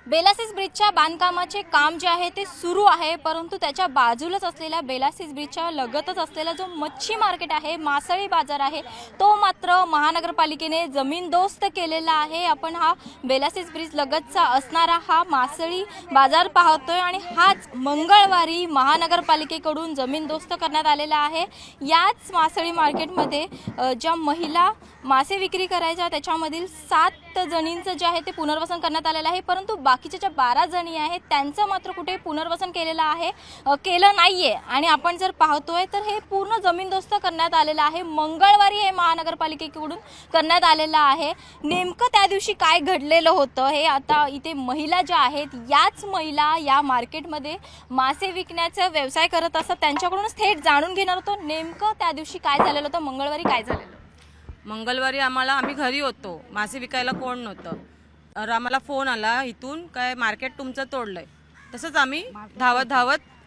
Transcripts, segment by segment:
बेलासिस ब्रिजच्या बांधकामाचे काम जे आहे ते सुरू आहे, परंतु त्याच्या बाजूलाच असलेल्या बेलासिस ब्रिजच्या लगतच असलेला जो मच्छी मार्केट आहे, मासळी बाजार आहे, तो मात्र महानगरपालिकेने जमीनदोस्त केलेला आहे। आपण हा बेलासिस ब्रिज लगतचा असणारा हा मासळी बाजार पाहतोय आणि हाच मंगळवारी महानगरपालिकेकडून जमीनदोस्त करण्यात आलेला आहे। याच मासळी मार्केटमध्ये ज्या महिला मासे विक्री करायच्या त्याच्यामधील 7 जणींचं जे आहे ते पुनर्वसन करण्यात आलेलं आहे, परंतु बाकीच्या ज्या 12 जणी आहेत त्यांचं मात्र कुठे पुनर्वसन केलं नाहीये। आणि आपण जर पाहतोय तर हे पूर्ण जमीनदोस्त करण्यात आलेलं आहे। मंगळवारी हे महानगरपालिकेकडून करण्यात आलेलं आहे। नेमकं त्या दिवशी काय घडलेलं होतं हे आता इथे महिला ज्या आहेत, याच महिला या मार्केटमध्ये मासे विकण्याचा व्यवसाय करत असतात, त्यांच्याकडूनच थेट जाणून घेणार होतो नेमकं त्या दिवशी काय झालेलं होतं, मंगळवारी काय झालेलं। मंगळवारी आम्ही घरी होतो, मासे विकायला कोण नव्हतं, तर आम्हाला फोन आला इथून काय मार्केट तुमचं तोडलंय। तसंच आम्ही धावत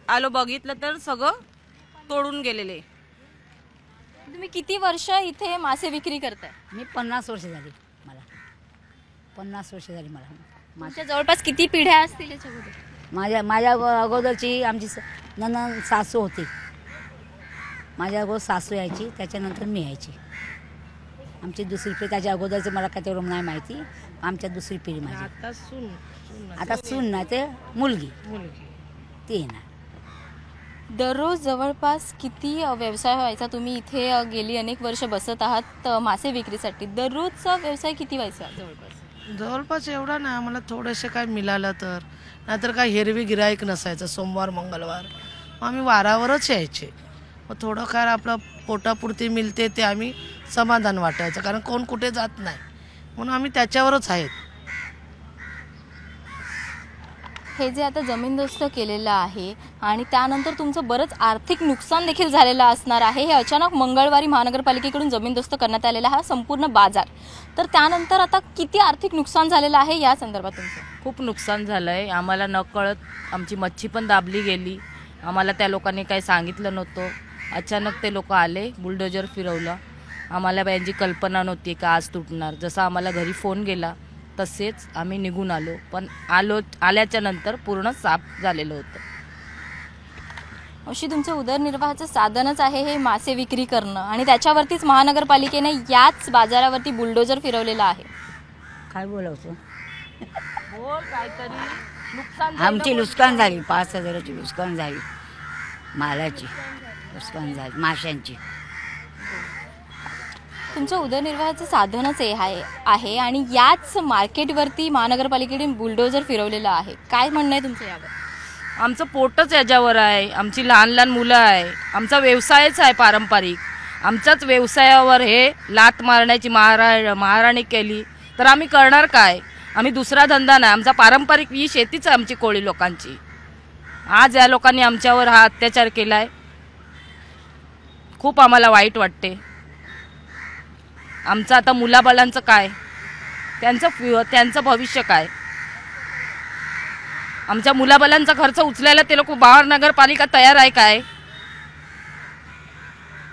आलो, बघितलं तर सगळं तोडून गेलेले। तुम्ही किती वर्ष इथे मासे विक्री करताय? मी 50 वर्ष झाली, मला 50 वर्ष झाली। माझ्या जवळपास किती पिढ्या असतील याच्यामध्ये? माझ्या अगोदरची आमची नणंद सासू होती, माझ्या अगोदर सासू यायची, त्याच्यानंतर मी यायची। आमची दुसरी पिढी, त्याच्या अगोदरचं मला काय तेवढं नाही माहिती, आमच्या दुसरी पिढी माझी। आता सून नाही ते मुलगी ती ना। दररोज जवळपास किती व्यवसाय व्हायचा? तुम्ही इथे गेली अनेक वर्ष बसत आहात मासे विक्रीसाठी, दररोजचा व्यवसाय किती व्हायचा? जवळपास एवढा नाही, आम्हाला थोडेसे काय मिळालं तर, नाहीतर काय हेरवी गिराईक नसायचं। सोमवार मंगळवार आम्ही वारावरच यायचे, मग थोडंफार आपलं पोटापुरती मिळते ते आम्ही समाधान वाटायचं, कारण कोण कुठे जात नाही म्हणून आम्ही त्याच्यावरच आहेत। हे जे आता जमीनदोस्त केलेलं आहे आणि त्यानंतर तुमचं बरंच आर्थिक नुकसान देखील झालेलं असणार आहे। हे अचानक मंगळवारी महानगरपालिकेकडून जमीनदोस्त करण्यात आलेला हा संपूर्ण बाजार, तर त्यानंतर आता किती आर्थिक नुकसान झालेलं आहे या संदर्भात तुमचं? खूप नुकसान झालंय आम्हाला, नकळत आमची मच्छी पण दाबली गेली। आम्हाला त्या लोकांनी काही सांगितलं नव्हतं, अचानक ते लोक आले, बुलडोजर फिरवलं, आम्हाला यांची कल्पना नव्हती का आज तुटणार। जसं आम्हाला घरी फोन गेला तसेच आम्ही निघून आलो, पण आल्याच्या नंतर पूर्ण साफ झालेलं होतं। अशी तुमचं उदरनिर्वाहाचं साधनच आहे हे मासे विक्री करणं, आणि त्याच्यावरतीच महानगरपालिकेने याच बाजारावरती बुलडोजर फिरवलेला आहे। काय बोलावचं, काहीतरी नुकसान आमची नुकसान झाली, 5,000ची नुकसान झाली, मालाची नुकसान झाली, माशांची। तुमचं उदरनिर्वाहाचं साधनच आहे आणि याच मार्केटवरती महानगरपालिकेने बुलडोजर फिरवलेलं आहे। काय म्हणणं आहे तुमचं यावर? आमचं पोटच याच्यावर आहे, आमची लहान लहान मुलं आहे, आमचा व्यवसायच आहे पारंपरिक। आमच्याच व्यवसायावर हे लात मारण्याची महाराणी केली तर आम्ही करणार काय? आम्ही दुसरा धंदा नाही, आमचा पारंपरिक ही शेतीच आहे आमची, कोळी लोकांची। आज या लोकांनी आमच्यावर हा अत्याचार केलाय, खूप आम्हाला वाईट वाटते। आमचं आता मुलाबाळांचं काय, त्यांचं भविष्य काय? आमच्या मुलाबाळांचा खर्च उचलायला ते लोक महानगरपालिका तयार आहे काय?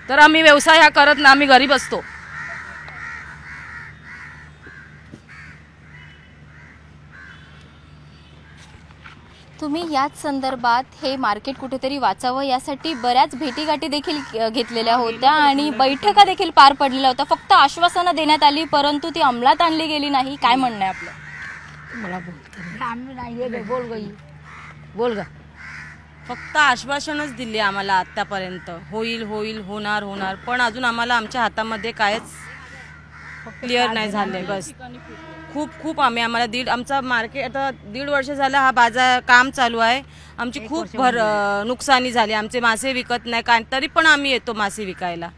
तर आम्ही व्यवसाय हा करत ना, आम्ही घरी बसतो। तुम्ही याच संदर्भात हे मार्केट कुठेतरी वाचावं यासाठी बऱ्याच भेटीगाठी देखील घेतलेल्या होत्या आणि बैठका देखील पार पडलेल्या होत्या। फक्त आश्वासनं देण्यात आली, परंतु ती अंमलात आणली गेली नाही। काय म्हणणं आहे आपलं? मला बोल ग। फक्त आश्वासनच दिली आम्हाला आतापर्यंत, होईल होणार, पण अजून आम्हाला आमच्या हातामध्ये कायच क्लिअर नाही झाले। बस खूप आम्हाला आमचा मार्केट आता 1.5 वर्ष झालं हा बाजार काम चालू आहे, आमची खूप नुकसानी झाली। आमचे मासे विकत नाही काय, तरी पण आम्ही येतो मासे विकायला।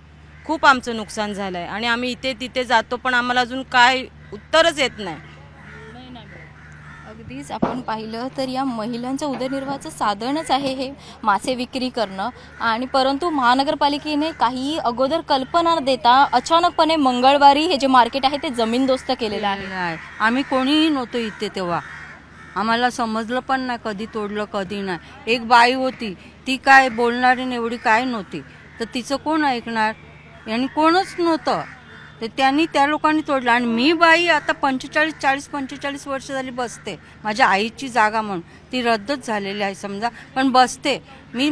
खूप आमचं नुकसान झालं आहे आणि आम्ही इथे तिथे जातो, पण आम्हाला अजून काय उत्तरच येत नाही। अगदीच आपण पाहिलं तर या महिलांचं उदरनिर्वाहाचं साधनच आहे हे मासे विक्री करणं, आणि परंतु महानगरपालिकेने काही अगोदर कल्पना न देता अचानकपणे मंगळवारी हे जे मार्केट आहे ते जमीनदोस्त केलेलं आहे। आम्ही कोणीही नव्हतो इथे तेव्हा, आम्हाला समजलं पण नाही कधी तोडलं कधी नाही। एक बाई होती, ती काय बोलणारी एवढी काय नव्हती, तर तिचं कोण ऐकणार, आणि कोणच नव्हतं। तर त्यांनी त्या लोकांनी तोडलं. आणि मी बाई आता 45 वर्ष झाली बसते. माझ्या आईची जागा म्हणून ती रद्दच झालेली आहे समजा, पण बसते मी.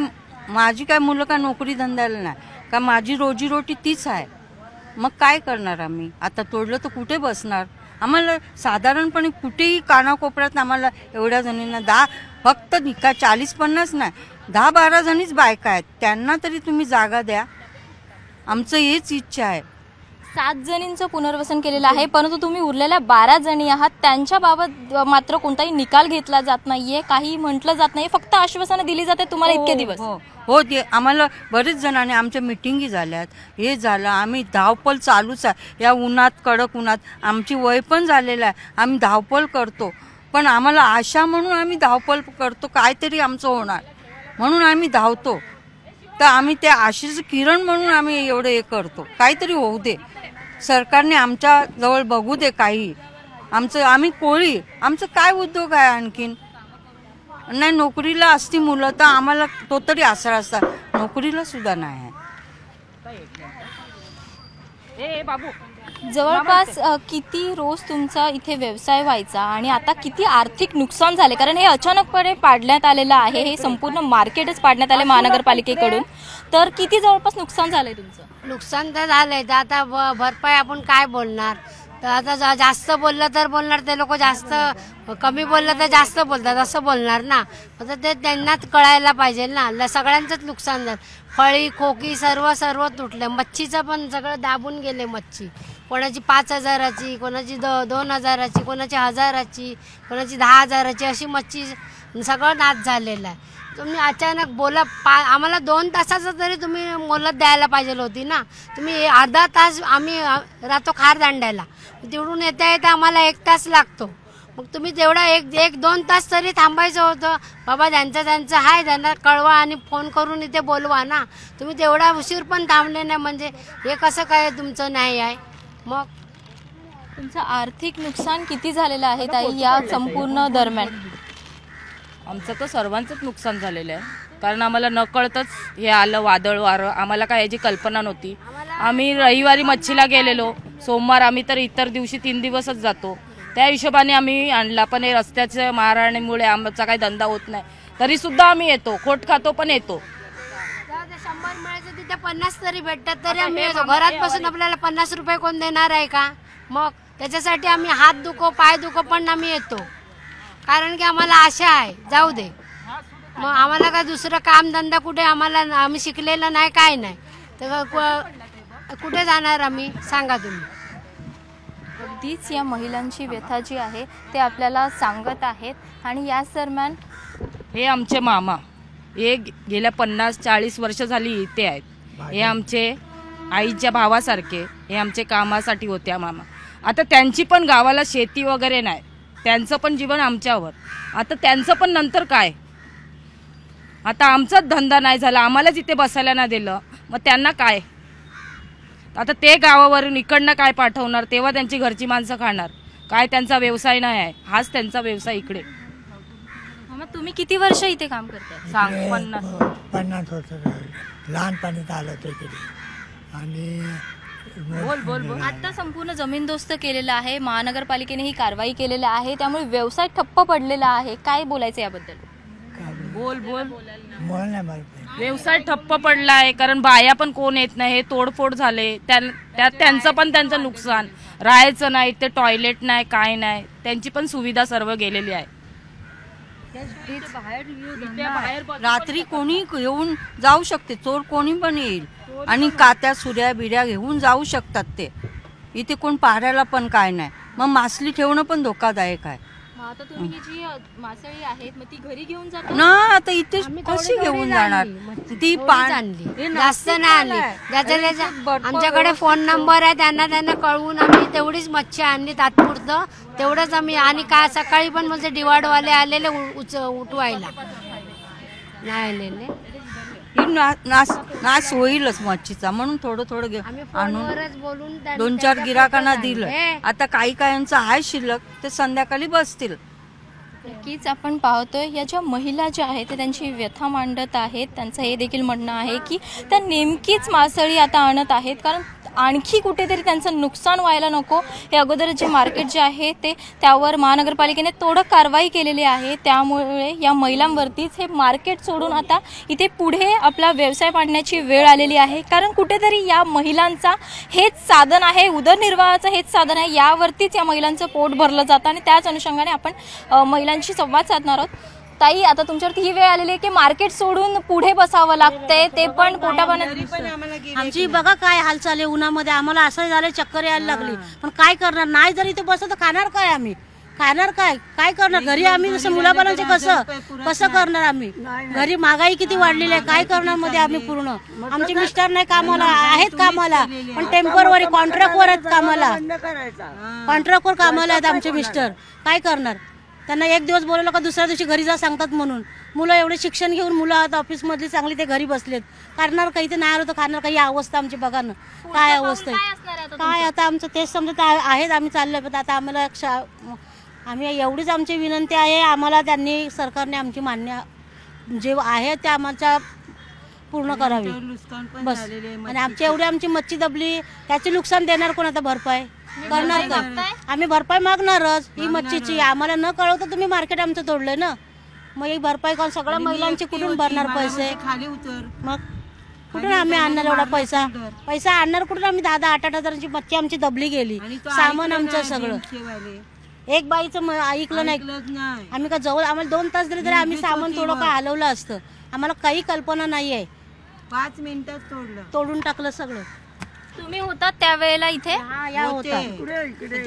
माझी काय मुलं काय नोकरी धंद्याला नाही का, माझी रोजीरोटी तीच आहे. मग काय करणार आम्ही आता? तोडलं तर कुठे बसणार? आम्हाला साधारणपणे कुठेही कानाकोपऱ्यात आम्हाला एवढ्या जणींना फक्त 40-50 नाही, 10-12 जणीच बायका आहेत, त्यांना तरी तुम्ही जागा द्या. आमचं हेच इच्छा आहे. 7 जणींचं पुनर्वसन केलेलं आहे, परंतु तुम्ही उरलेल्या 12 जणी आहात, त्यांच्याबाबत मात्र कोणताही निकाल घेतला जात नाहीये, काही म्हटलं जात नाही, फक्त आश्वासनं दिली जाते तुम्हाला इतके दिवस. हो ते आम्हाला बरेच जणांनी आमच्या मिटिंगी झाल्यात, हे झालं. आम्ही धावपळ चालूच आहे या उन्हात, कडक उन्हात. आमची वय पण झालेलं आहे, आम्ही धावपळ करतो, पण आम्हाला आशा म्हणून आम्ही धावपळ करतो, काहीतरी आमचं होणार म्हणून आम्ही धावतो. तर आम्ही त्या आशेचं किरण म्हणून आम्ही एवढं हे करतो, काहीतरी होऊ दे, सरकारने आमच्या जवळ बघू दे काही. आम्ही कोळी, आमचं काय उद्योग आहे आणखीन? नाही नोकरीला असती मुलं तर आम्हाला तो तरी आसरा असता, नोकरीला सुद्धा नाही आहे. जवळपास किती रोज तुमचा इथे व्यवसाय व्हायचा आणि आता किती आर्थिक नुकसान झाले? कारण हे अचानकपणे पाडण्यात आलेलं आहे, हे संपूर्ण मार्केटच पाडण्यात आले महानगरपालिकेकडून. तर किती जवळपास नुकसान झालंय तुमचं? नुकसान तर झालंय, तर आता भरपाई आपण काय बोलणार? तर आता जास्त बोललं तर बोलणार ते लोक, जास्त कमी बोललं तर जास्त बोलतात असं बोलणार ना. आता ते त्यांनाच कळायला पाहिजे ना, सगळ्यांचंच नुकसान झालं. फळी खोकी सर्व तुटले. मच्छीचं पण सगळं दाबून गेले. मच्छी कोणाची 5,000ची, कोणाची 2,000ची, कोणाची 1,000ची, कोणाची 10,000ची, अशी मच्छी सगळं नाश झालेलं आहे. तुम्ही अचानक बोला आम्हाला 2 तासाचं तरी तुम्ही मोलत द्यायला पाहिजे होती ना. तुम्ही अर्धा तास आम्ही राहतो खार दांड्याला, तिकडून येता आम्हाला 1 तास लागतो. मग तुम्ही तेवढा 1-2 तास तरी थांबायचं होतं. बाबा त्यांचं आहे, त्यांना कळवा आणि फोन करून इथे बोलवा ना. तुम्ही तेवढा उशीर पण थांबले नाही, म्हणजे हे कसं काय तुमचं न्याय आहे? मग तुमचं आर्थिक नुकसान किती झालेलं आहे ताई या संपूर्ण दरम्यान? आमचं तर सर्वांचंच नुकसान झालेलं आहे, कारण आम्हाला नकळतच हे आलं वादळ वारं. आम्हाला काय याची कल्पना नव्हती. आम्ही रविवारी मच्छीला गेलेलो, सोमवार आम्ही तर इतर दिवशी 3 दिवसच जातो, त्या हिशोबाने आम्ही आणला. पण हे रस्त्याच्या मारहाणीमुळे आमचा काही धंदा होत नाही, तरी सुद्धा आम्ही येतो, खोट खातो पण येतो. 100 मिळायचं तिथे 50 तरी भेटतात तरी आम्ही येतो. घरात बसून आपल्याला 50 रुपये कोण देणार आहे का? मग त्याच्यासाठी आम्ही हात दुखो पाय दुखो पण आम्ही येतो, कारण की आम्हाला आशा आहे. जाऊ दे, मग आम्हाला काय दुसरं कामधंदा कुठे? आम्ही शिकलेलं नाही, काय नाही, तर कुठे जाणार आम्ही? सांगा तुम्ही. अगदीच या महिलांची व्यथा जी आहे ते आपल्याला सांगत आहेत. आणि याच दरम्यान हे आमचे मामा, हे गेल्या 50-40 वर्ष झाली इथे आहेत. हे आमचे आईच्या भावासारखे, हे आमचे कामासाठी होते मामा. आता त्यांची पण गावाला शेती वगैरे नाही, त्यांचं पण जीवन आमच्यावर. आता त्यांचं पण नंतर काय? आता आमचाच धंदा नाही झाला, आम्हालाच इथे बसायला नाही दिलं, मग त्यांना काय? आता ते गावावरून इकडनं काय पाठवणार? तेव्हा त्यांची घरची माणसं खाणार काय? त्यांचा व्यवसाय नाही आहे, हाच त्यांचा व्यवसाय इकडे. मग तुम्ही किती वर्ष इथे काम करताय? सांग. 50 वर्ष लहानपणीच आलं होतं इकडे. आणि बोल. आता संपूर्ण जमीनदोस्त केलेलं आहे, महानगरपालिकेने ही कारवाई केलेली आहे, त्यामुळे व्यवसाय ठप्प पडलेला आहे. काय बोलायचं याबद्दल? बोल. नाही. व्यवसाय ठप्प पडला आहे, कारण बाया पण कोण येत नाही, हे तोडफोड झाले, त्यांचं पण त्यांचं नुकसान. राहायचं नाही, ते टॉयलेट नाही, काय नाही, त्यांची पण सुविधा सर्व गेलेली आहे. रात्री कोणी येऊन जाऊ शकते, चोर कोणी पण येईल आणि कात्या सुऱ्या बिड्या घेऊन जाऊ शकतात. ते इथे कोण पाहायला पण काय नाही. मग मासली ठेवणं पण धोकादायक आहे. आता तुम्ही ही जी मासळी आहेत मग ती घरी घेऊन जाता ना? आता इथे कशी घेऊन जाणार? ती आणली, जास्त नाही आणली. ज्याच्या आमच्याकडे फोन नंबर आहे, त्यांना कळवून आम्ही तेवढीच मच्छी आणली तात्पुरतं, तेवढंच आम्ही. आणि का सकाळी पण म्हणजे डिवाडवाले आलेले उठवायला, नाही आलेले. नाश होईलच मच्छीचा, म्हणून थोडं आणून बोलून 2-4 गिराकांना दिलं. आता काहींचं आहे शिल्लक, ते संध्याकाळी बसतील. नक्कीच आपण पाहतोय या ज्या महिला ज्या आहेत ते त्यांची व्यथा मांडत आहेत. त्यांचं हे देखील म्हणणं आहे की त्या नेमकीच मासळी आता आणत आहेत, कारण आणखी कुठेतरी त्यांचं नुकसान व्हायला नको हे अगोदर जे मार्केट जे आहे ते त्यावर महानगरपालिकेने तोडक कारवाई केलेली आहे। त्यामुळे या महिलांवरतीच हे मार्केट सोडून आता इथे पुढे आपला व्यवसाय पाडण्याची वेळ आलेली आहे, कारण कुठेतरी या महिलांचा हेच साधन आहे, उदरनिर्वाहाचं हेच साधन आहे, यावरतीच या महिलांचं पोट भरलं जातं आणि त्याच अनुषंगाने आपण महिलांशी संवाद साधणार आहोत। ताई, आता तुमच्यावरती ही वेळ आलेली आहे की मार्केट सोडून पुढे बसावं लागतंय, ते पण पोटापाण्यात। आमची बघा काय हालचाल आहे उन्हामध्ये, आम्हाला असं झालं चक्कर यायला लागली, पण काय करणार, नाही जर इथे बसलं तर खाणार काय, आम्ही खाणार काय, काय करणार घरी आम्ही, जसं मुलाबाळांचे कसं करणार आम्ही, घरी महागाई किती वाढलेली आहे, काय करणार मध्ये आम्ही पूर्ण, आमचे मिस्टर नाही कामाला आहेत, कामाला पण टेम्पररी कॉन्ट्रॅक्टवर आहेत कामाला, कॉन्ट्रॅक्टवर कामाला आहेत आमचे मिस्टर, काय करणार, त्यांना एक दिवस बोलवलं का दुसऱ्या दिवशी घरी जा सांगतात, म्हणून मुलं एवढे शिक्षण घेऊन मुलं आता ऑफिसमधली चांगली ते घरी बसलेत, करणार काही ते नाही आलं तर खाणार काही, अवस्था आमची बघा ना काय अवस्था आहे, काय आता आमचं तेच समजत आहेत, आम्ही चाललोय, पण आता आम्हाला आम्ही एवढीच आमची विनंती आहे, आम्हाला त्यांनी सरकारने आमची मान्य जे आहे ते आम्हाला पूर्ण करावी बस, आणि आमची मच्छी दबली त्याचे नुकसान देणार कोण आता, भरपाई करणार का, आम्ही भरपाई मागणारच ही मच्छीची, आम्हाला न कळवता तुम्ही मार्केट आमचं तोडलंय ना, मग एक भरपाई करून सगळ्या महिलांची कुठून भरणार पैसे, मग कुठून आम्ही आणणार एवढा पैसा आणणार कुठून आम्ही, 10-8 हजारांची मच्छी आमची दबली गेली, सामान आमचं सगळं, एक बाईचं ऐकलं नाही आम्ही, का जवळ आम्हाला 2 तास दिले तरी आम्ही सामान थोडं का हलवलं असतं, आम्हाला काही कल्पना नाहीये, 5 मिनिटात तोडून टाकलं सगळं। तुम्ही होतात त्यावेळेला इथे? या होता,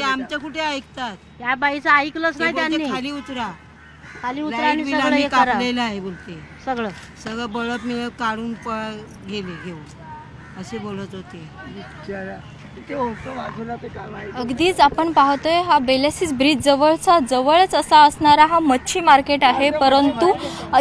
आमच्या कुठे ऐकतात, या बाईचं ऐकलंच नाही त्यांनी, खाली उतरा आणि सगळं हे करा, आहे बोलते, सगळं बळप मिळप काढून गेले घेऊन असे बोलत होते। अगदीच आपण पाहतोय हा बेलासीस ब्रिज जवळच असा असणारा हा मच्छी मार्केट आहे, परंतु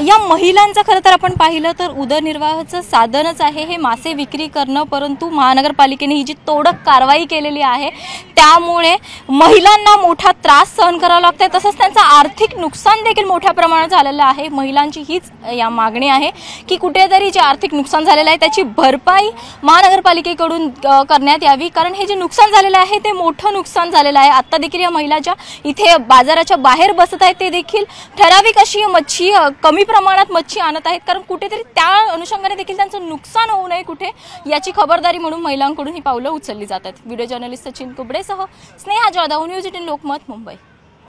या महिलांचं खरं तर आपण पाहिलं तर उदरनिर्वाहाचं साधनच आहे हे मासे विक्री करणं, परंतु महानगरपालिकेने ही जी तोडक कारवाई केलेली आहे त्यामुळे महिलांना मोठा त्रास सहन करावा लागतोय, तसंच त्यांचं आर्थिक नुकसान देखील मोठ्या प्रमाणात झालेलं आहे। महिलांची हीच या मागणी आहे की कुठेतरी जे आर्थिक नुकसान झालेलं आहे त्याची भरपाई महानगरपालिकेकडून करण्यात यावी, कारण हे जे नुकसान झालेलं आहे ते मोठं नुकसान झालेलं आहे। आता देखील या महिला ज्या इथे बाजाराच्या बाहेर बसत आहेत ते देखील ठराविक अशी मच्छी कमी प्रमाणात मच्छी आणत आहेत, कारण कुठेतरी त्या अनुषंगाने देखील त्यांचं नुकसान होऊ नये कुठे याची खबरदारी म्हणून महिलांकडून ही पावलं उचलली जातात। व्हिडिओ जर्नलिस्ट सचिन कुबडेसह स्नेहा जाधव, न्यूज 18 लोकमत, मुंबई।